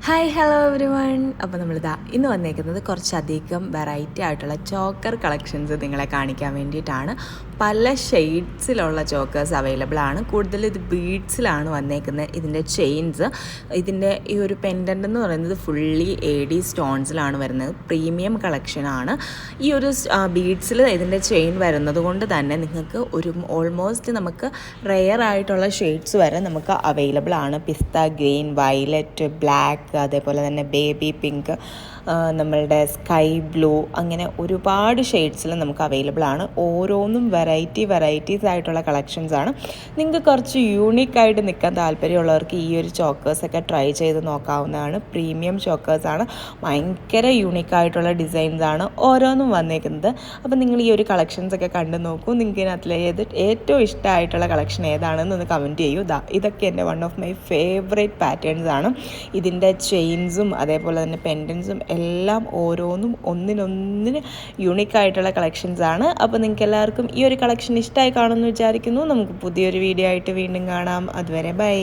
Hi hello every one. അപ്പോൾ നമ്മളിതാ ഇന്ന് വന്നേക്കുന്നത് കുറച്ചധികം വെറൈറ്റി ആയിട്ടുള്ള ചോക്കർ കളക്ഷൻസ് നിങ്ങളെ കാണിക്കാൻ വേണ്ടിയിട്ടാണ്. പല ഷെയ്ഡ്സിലുള്ള ചോക്കേഴ്സ് അവൈലബിൾ ആണ്. കൂടുതൽ ഇത് ബീഡ്സിലാണ് വന്നേക്കുന്നത്. ഇതിൻ്റെ ചെയിൻസ്, ഇതിൻ്റെ ഈ ഒരു പെൻഡൻ്റ് എന്ന് പറയുന്നത് ഫുള്ളി AD സ്റ്റോൺസിലാണ് വരുന്നത്. പ്രീമിയം കളക്ഷനാണ്. ഈ ഒരു ബീഡ്സിൽ ഇതിൻ്റെ ചെയിൻ വരുന്നത് കൊണ്ട് തന്നെ നിങ്ങൾക്ക് ഒരു ഓൾമോസ്റ്റ് നമുക്ക് റെയർ ആയിട്ടുള്ള ഷെയ്ഡ്സ് വരെ നമുക്ക് അവൈലബിൾ ആണ്. പിസ്ത ഗ്രീൻ, വയലറ്റ്, ബ്ലാക്ക്, അതേപോലെ തന്നെ ബേബി പിങ്ക്, നമ്മളുടെ സ്കൈ ബ്ലൂ, അങ്ങനെ ഒരുപാട് ഷെയ്ഡ്സിൽ നമുക്ക് അവൈലബിൾ ആണ്. ഓരോന്നും വെറൈറ്റീസ് ആയിട്ടുള്ള കളക്ഷൻസാണ്. നിങ്ങൾക്ക് കുറച്ച് യൂണിക്കായിട്ട് നിൽക്കാൻ താല്പര്യമുള്ളവർക്ക് ഈ ഒരു ചോക്കേഴ്സൊക്കെ ട്രൈ ചെയ്ത് നോക്കാവുന്നതാണ്. പ്രീമിയം ചോക്കേഴ്സാണ്, ഭയങ്കര യൂണിക്കായിട്ടുള്ള ഡിസൈൻസാണ് ഓരോന്നും വന്നേക്കുന്നത്. അപ്പോൾ നിങ്ങൾ ഈ ഒരു കളക്ഷൻസൊക്കെ കണ്ടു നോക്കൂ. നിങ്ങൾക്ക് ഇതിനകത്ത് ഏറ്റവും ഇഷ്ടമായിട്ടുള്ള കളക്ഷൻ ഏതാണെന്നൊന്ന് കമൻറ്റ് ചെയ്യൂ. ഇതൊക്കെ എൻ്റെ one of my favourite patterns ആണ്. ഇതിൻ്റെ ചെയിൻസും അതേപോലെ തന്നെ പെൻഡൻസും എല്ലാം ഓരോന്നും ഒന്നിനൊന്നിന് യൂണിക്കായിട്ടുള്ള കളക്ഷൻസാണ്. അപ്പോൾ നിങ്ങൾക്ക് എല്ലാവർക്കും ഈ ഒരു കളക്ഷൻ ഇഷ്ടമായി കാണുമെന്ന് വിചാരിക്കുന്നു. നമുക്ക് പുതിയൊരു വീഡിയോ ആയിട്ട് വീണ്ടും കാണാം. അതുവരെ ബൈ.